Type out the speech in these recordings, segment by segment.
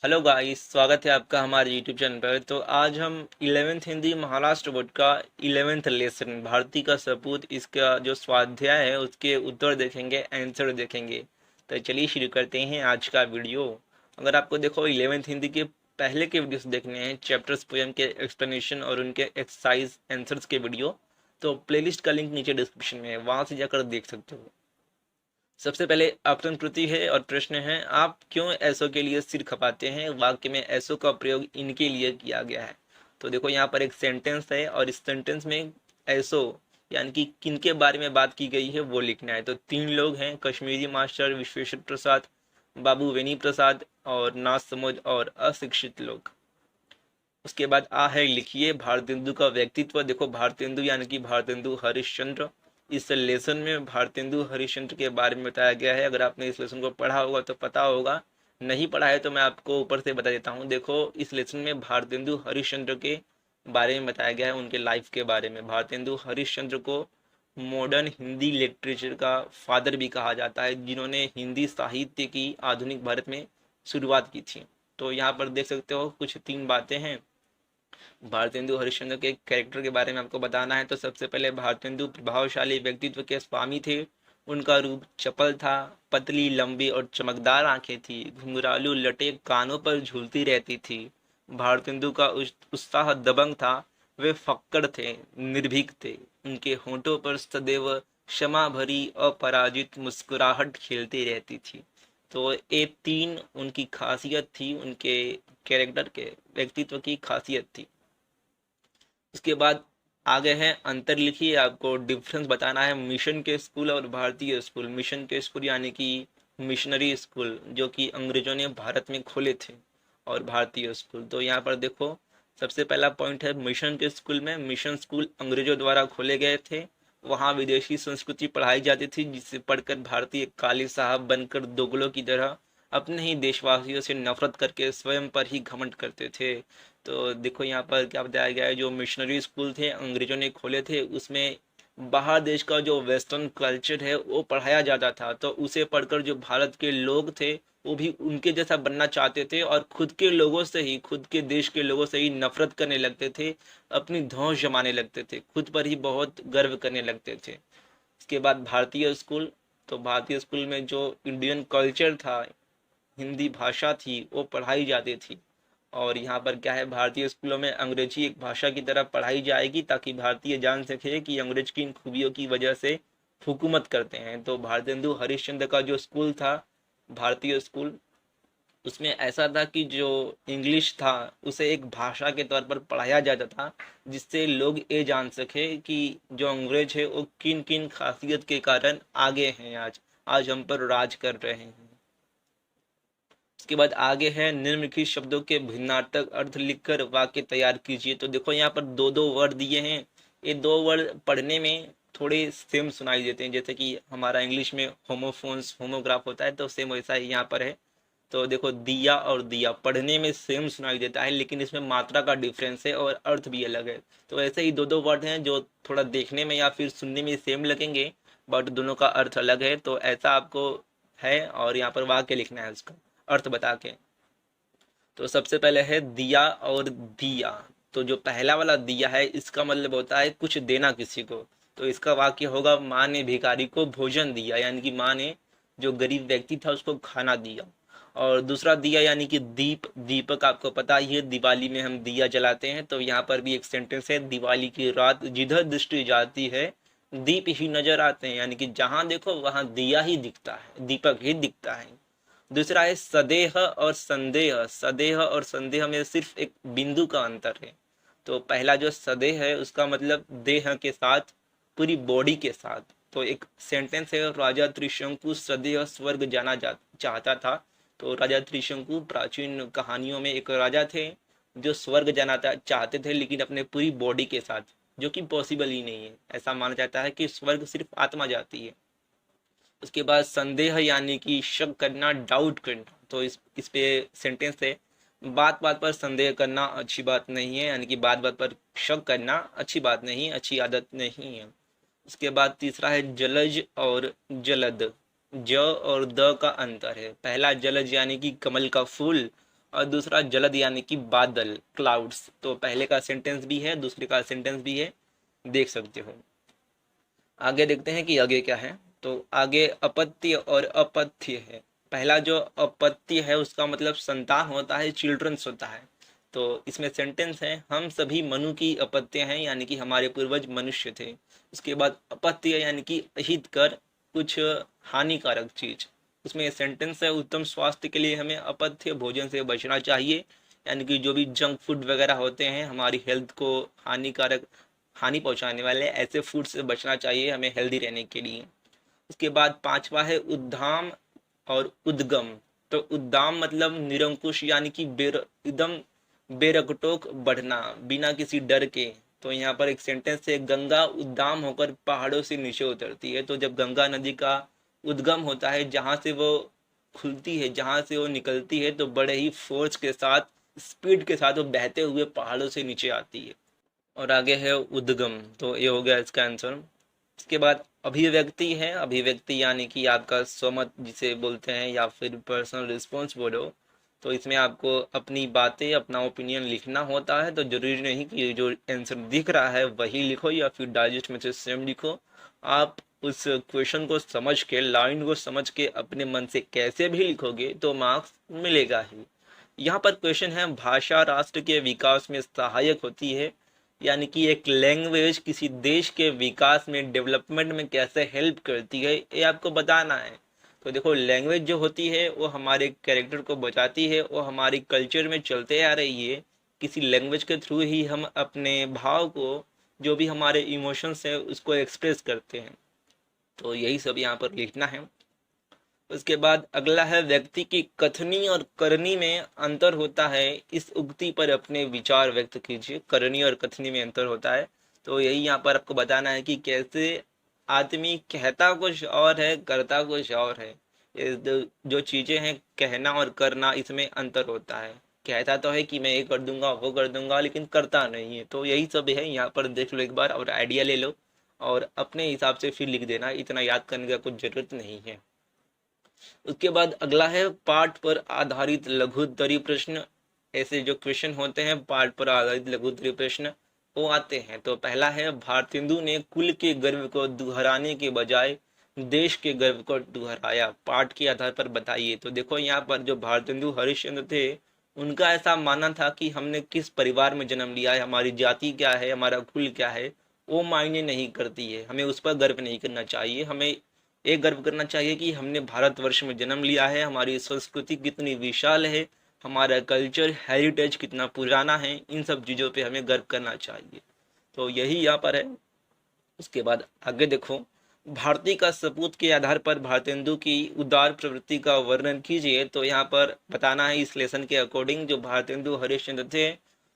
Hello guys, स्वागत है आपका हमारे यूट्यूब चैनल पर। तो आज हम 11th हिंदी महाराष्ट्र बोर्ड का 11th लेसन भारती का सपूत, इसका जो स्वाध्याय है उसके उत्तर देखेंगे, आंसर देखेंगे। तो चलिए शुरू करते हैं आज का वीडियो। अगर आपको देखो 11th हिंदी के पहले के वीडियोस देखने हैं, चैप्टर्स पोएम के एक्सप्लेनेशन और उनके एक्सरसाइज आंसर्स के वीडियो, तो प्लेलिस्ट का लिंक नीचे डिस्क्रिप्शन में है, वहां से जाकर देख सकते हो। सबसे पहले आकलन प्रति है और प्रश्न है, आप क्यों ऐसों के लिए सिर खपाते हैं? वाक्य में ऐसों का प्रयोग इनके लिए किया गया है। तो देखो यहाँ पर एक सेंटेंस है और इस सेंटेंस में ऐसो यानी कि किनके बारे में बात की गई है वो लिखना है। तो तीन लोग हैं, कश्मीरी मास्टर, विश्वेश्वर प्रसाद, बाबू वेनी प्रसाद और नासमझ और अशिक्षित लोग। उसके बाद आ है लिखिए भारतेंदु का व्यक्तित्व। देखो भारतेंदु यानी कि भारतेंदु हरिश्चंद्र। इस लेसन में भारतेंदु हरिश्चंद्र के बारे में बताया गया है। अगर आपने इस लेसन को पढ़ा होगा तो पता होगा, नहीं पढ़ा है तो मैं आपको ऊपर से बता देता हूँ। देखो इस लेसन में भारतेंदु हरिश्चंद्र के बारे में बताया गया है, उनके लाइफ के बारे में। भारतेंदु हरिश्चंद्र को मॉडर्न हिंदी लिटरेचर का फादर भी कहा जाता है, जिन्होंने हिंदी साहित्य की आधुनिक भारत में शुरुआत की थी। तो यहाँ पर देख सकते हो कुछ तीन बातें हैं भारतेंदु हरिश्चंद्र के कैरेक्टर के बारे में आपको बताना है। तो सबसे पहले भारतेंदु प्रभावशाली व्यक्तित्व के स्वामी थे। उनका रूप चपल था, पतली लंबी और चमकदार आंखें थी, घुंघरालू लटे कानों पर झूलती रहती थी। भारतेंदु का उत्साह दबंग था। वे फक्कड़ थे, निर्भीक थे। उनके होंठों पर सदैव क्षमा भरी अपराजित मुस्कुराहट खेलती रहती थी। तो ये तीन उनकी खासियत थी, उनके कैरेक्टर के व्यक्तित्व की खासियत थी। उसके बाद आगे है अंतर लिखिए, आपको डिफरेंस बताना है मिशन के स्कूल और भारतीय स्कूल। मिशन के स्कूल यानी कि मिशनरी स्कूल जो कि अंग्रेजों ने भारत में खोले थे, और भारतीय स्कूल। तो यहाँ पर देखो सबसे पहला पॉइंट है मिशन के स्कूल में। मिशन स्कूल अंग्रेजों द्वारा खोले गए थे। वहाँ विदेशी संस्कृति पढ़ाई जाती थी, जिसे पढ़कर भारतीय काली साहब बनकर दोगलों की तरह अपने ही देशवासियों से नफरत करके स्वयं पर ही घमंड करते थे। तो देखो यहाँ पर क्या बताया गया है, जो मिशनरी स्कूल थे अंग्रेजों ने खोले थे, उसमें बाहर देश का जो वेस्टर्न कल्चर है वो पढ़ाया जाता था। तो उसे पढ़कर जो भारत के लोग थे वो भी उनके जैसा बनना चाहते थे, और खुद के लोगों से ही, खुद के देश के लोगों से ही नफरत करने लगते थे, अपनी धौंस जमाने लगते थे, खुद पर ही बहुत गर्व करने लगते थे। इसके बाद भारतीय स्कूल। तो भारतीय स्कूल में जो इंडियन कल्चर था, हिंदी भाषा थी, वो पढ़ाई जाती थी। और यहाँ पर क्या है, भारतीय स्कूलों में अंग्रेजी एक भाषा की तरह पढ़ाई जाएगी, ताकि भारतीय जान सके कि अंग्रेज की इन खूबियों की वजह से हुकूमत करते हैं। तो भारतेंदु हरिश्चंद्र का जो स्कूल था, भारतीय स्कूल, उसमें ऐसा था कि जो इंग्लिश था उसे एक भाषा के तौर पर पढ़ाया जाता था, जिससे लोग ये जान सके कि जो अंग्रेज है वो किन किन खासियत के कारण आगे हैं, आज आज हम पर राज कर रहे हैं। उसके बाद आगे है निम्नलिखित शब्दों के भिन्नार्थक अर्थ लिखकर वाक्य तैयार कीजिए। तो देखो यहाँ पर दो दो वर्ड दिए हैं। ये दो वर्ड पढ़ने में थोड़े सेम सुनाई देते हैं, जैसे कि हमारा इंग्लिश में होमोफोन्स होमोग्राफ होता है, तो सेम वैसा ही यहाँ पर है। तो देखो दिया और दिया पढ़ने में सेम सुनाई देता है, लेकिन इसमें मात्रा का डिफरेंस है और अर्थ भी अलग है। तो ऐसे ही दो दो वर्ड हैं जो थोड़ा देखने में या फिर सुनने में सेम लगेंगे, बट दोनों का अर्थ अलग है। तो ऐसा आपको है, और यहाँ पर वाक्य लिखना है उसका अर्थ बता के। तो सबसे पहले है दिया और दिया। तो जो पहला वाला दिया है, इसका मतलब होता है कुछ देना किसी को। तो इसका वाक्य होगा, माँ ने भिखारी को भोजन दिया, यानी कि माँ ने जो गरीब व्यक्ति था उसको खाना दिया। और दूसरा दिया यानी कि दीप। दीपक आपको पता ही है, दिवाली में हम दिया जलाते हैं। तो यहाँ पर भी एक सेंटेंस है, दिवाली की रात जिधर दृष्टि जाती है दीप ही नजर आते हैं, यानी कि जहां देखो वहां दिया ही दिखता है, दीपक ही दिखता है। दूसरा है सदेह और संदेह। सदेह और संदेह में सिर्फ एक बिंदु का अंतर है। तो पहला जो सदेह है उसका मतलब देह के साथ, पूरी बॉडी के साथ। तो एक सेंटेंस है, राजा त्रिशंकु सदेह स्वर्ग जाना चाहता था। तो राजा त्रिशंकु प्राचीन कहानियों में एक राजा थे जो स्वर्ग जाना चाहते थे, लेकिन अपने पूरी बॉडी के साथ, जो कि पॉसिबल ही नहीं है। ऐसा माना जाता है कि स्वर्ग सिर्फ आत्मा जाती है। उसके बाद संदेह यानी कि शक करना, डाउट करना। तो इस पे सेंटेंस है, बात बात पर संदेह करना अच्छी बात नहीं है, यानी कि बात बात पर शक करना अच्छी बात नहीं, अच्छी आदत नहीं है। उसके बाद तीसरा है जलज और जलद। ज और द का अंतर है। पहला जलज यानी कि कमल का फूल, और दूसरा जलद यानी कि बादल, क्लाउड्स। तो पहले का सेंटेंस भी है, दूसरे का सेंटेंस भी है, देख सकते हो। आगे देखते हैं कि आगे क्या है। तो आगे अपत्य और अपथ्य है। पहला जो अपत्य है उसका मतलब संतान होता है, चिल्ड्रंस होता है। तो इसमें सेंटेंस है, हम सभी मनु की अपत्य हैं, यानी कि हमारे पूर्वज मनुष्य थे। उसके बाद अपत्य यानी कि अहितकर, कुछ हानिकारक चीज। उसमें सेंटेंस है, उत्तम स्वास्थ्य के लिए हमें अपथ्य भोजन से बचना चाहिए, यानी कि जो भी जंक फूड वगैरह होते हैं हमारी हेल्थ को हानिकारक, हानि पहुंचाने वाले ऐसे फूड से बचना चाहिए हमें हेल्दी रहने के लिए। उसके बाद पांचवा है उद्धाम और उद्गम। तो उद्दाम मतलब निरंकुश, यानी कि एकदम बेरकटोक बढ़ना, बिना किसी डर के। तो यहाँ पर एक सेंटेंस है, गंगा उद्दाम होकर पहाड़ों से नीचे उतरती है। तो जब गंगा नदी का उद्गम होता है, जहाँ से वो खुलती है, जहाँ से वो निकलती है, तो बड़े ही फोर्स के साथ, स्पीड के साथ वो बहते हुए पहाड़ों से नीचे आती है। और आगे है उद्गम, तो ये हो गया इसका आंसर। इसके बाद अभिव्यक्ति है। अभिव्यक्ति यानी कि आपका स्वमत जिसे बोलते हैं, या फिर पर्सनल रिस्पॉन्स बोलो। तो इसमें आपको अपनी बातें, अपना ओपिनियन लिखना होता है। तो जरूरी नहीं कि जो आंसर दिख रहा है वही लिखो या फिर डाइजेस्ट में से सेम लिखो। आप उस क्वेश्चन को समझ के, लाइन को समझ के अपने मन से कैसे भी लिखोगे तो मार्क्स मिलेगा ही। यहाँ पर क्वेश्चन है, भाषा राष्ट्र के विकास में सहायक होती है, यानी कि एक लैंग्वेज किसी देश के विकास में, डेवलपमेंट में कैसे हेल्प करती है, ये आपको बताना है। तो देखो, लैंग्वेज जो होती है वो हमारे कैरेक्टर को बचाती है, वो हमारी कल्चर में चलते आ रही है। किसी लैंग्वेज के थ्रू ही हम अपने भाव को, जो भी हमारे इमोशंस है, उसको एक्सप्रेस करते हैं। तो यही सब यहाँ पर लिखना है। उसके बाद अगला है, व्यक्ति की कथनी और करनी में अंतर होता है, इस उक्ति पर अपने विचार व्यक्त कीजिए। करनी और कथनी में अंतर होता है, तो यही यहाँ पर आपको बताना है कि कैसे आदमी कहता कुछ और है, करता कुछ और है। ये जो चीजें हैं, कहना और करना, इसमें अंतर होता है। कहता तो है कि मैं ये कर दूंगा, वो कर दूंगा, लेकिन करता नहीं है। तो यही सब है, यहाँ पर देख लो एक बार और आइडिया ले लो, और अपने हिसाब से फिर लिख देना। इतना याद करने का कुछ जरूरत नहीं है। उसके बाद अगला है, पाठ पर आधारित लघुत्तरी प्रश्न। ऐसे जो क्वेश्चन होते हैं पाठ पर आधारित लघुत्तरी प्रश्न, वो आते हैं। तो पहला है, भारतेंदु ने कुल के गर्व को दोहराने के बजाय देश के गर्व को दोहराया, पाठ के आधार पर बताइए। तो देखो, यहाँ पर जो भारतेंदु हरिश्चंद्र थे, उनका ऐसा मानना था कि हमने किस परिवार में जन्म लिया है, हमारी जाति क्या है, हमारा कुल क्या है, वो मायने नहीं करती है। हमें उस पर गर्व नहीं करना चाहिए। हमें एक गर्व करना चाहिए कि हमने भारतवर्ष में जन्म लिया है, हमारी संस्कृति कितनी विशाल है, हमारा कल्चर हेरिटेज कितना पुराना है। इन सब चीज़ों पे हमें गर्व करना चाहिए। तो यही यहाँ पर है। उसके बाद आगे देखो, भारती का सपूत के आधार पर भारतेंदु की उदार प्रवृत्ति का वर्णन कीजिए। तो यहाँ पर बताना है इस लेसन के अकॉर्डिंग, जो भारतेंदु हरिश्चंद्र थे,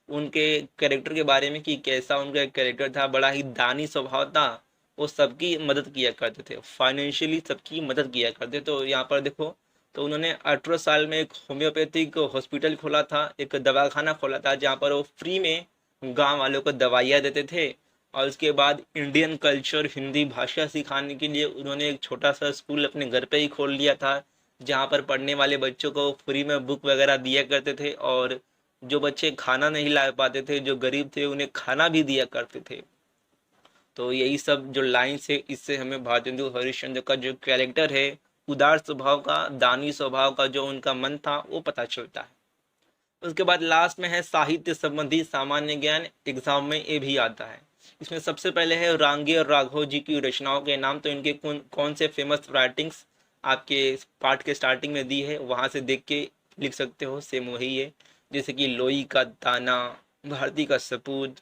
उनके कैरेक्टर के बारे में कि कैसा उनका कैरेक्टर था। बड़ा ही दानी स्वभाव था, वो सबकी मदद किया करते थे, फाइनेंशियली सबकी मदद किया करते। तो यहाँ पर देखो, तो उन्होंने 18 साल में एक होम्योपैथिक हॉस्पिटल खोला था, एक दवाखाना खोला था, जहाँ पर वो फ्री में गांव वालों को दवाइयाँ देते थे। और उसके बाद इंडियन कल्चर, हिंदी भाषा सिखाने के लिए उन्होंने एक छोटा सा स्कूल अपने घर पे ही खोल लिया था, जहाँ पर पढ़ने वाले बच्चों को फ्री में बुक वगैरह दिया करते थे। और जो बच्चे खाना नहीं ला पाते थे, जो गरीब थे, उन्हें खाना भी दिया करते थे। तो यही सब जो लाइन्स है, इससे हमें भारतेंदु हरिश्चंद्र का जो कैरेक्टर है, उदार स्वभाव का, दानी स्वभाव का, जो उनका मन था, वो पता चलता है। उसके बाद लास्ट में है, साहित्य संबंधी सामान्य ज्ञान, एग्जाम में ये भी आता है। इसमें सबसे पहले है, रांगे और राघव जी की रचनाओं के नाम। तो इनके कौन से फेमस राइटिंग्स आपके पाठ के स्टार्टिंग में दी है, वहां से देख के लिख सकते हो, सेम वही है। जैसे कि लोई का दाना, भारती का सपूत,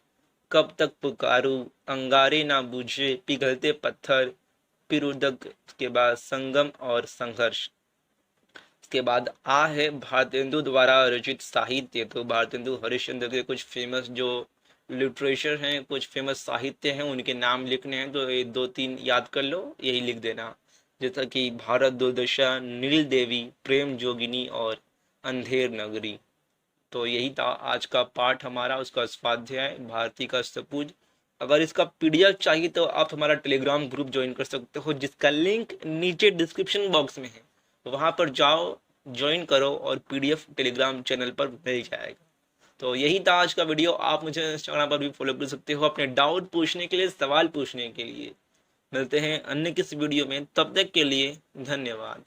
कब तक पुकारूं, अंगारे ना बूझे, पिघलते पत्थर, पिरुदक, के बाद संगम और संघर्ष। इसके बाद आ है, भारतेंदु द्वारा रचित साहित्य। तो भारतेंदु हरिश्चंद्र के कुछ फेमस जो लिटरेचर हैं, कुछ फेमस साहित्य हैं, उनके नाम लिखने हैं। तो ये 2-3 याद कर लो, यही लिख देना। जैसा कि भारत दुर्दशा, नील देवी, प्रेम जोगिनी और अंधेर नगरी। तो यही था आज का पाठ हमारा, उसका स्वाध्याय, भारती का सपूत। अगर इसका पीडीएफ चाहिए तो आप हमारा टेलीग्राम ग्रुप ज्वाइन कर सकते हो, जिसका लिंक नीचे डिस्क्रिप्शन बॉक्स में है। वहां पर जाओ, ज्वाइन करो और PDF टेलीग्राम चैनल पर मिल जाएगा। तो यही था आज का वीडियो। आप मुझे इंस्टाग्राम पर भी फॉलो कर सकते हो अपने डाउट पूछने के लिए, सवाल पूछने के लिए। मिलते हैं अन्य किसी वीडियो में, तब तक के लिए धन्यवाद।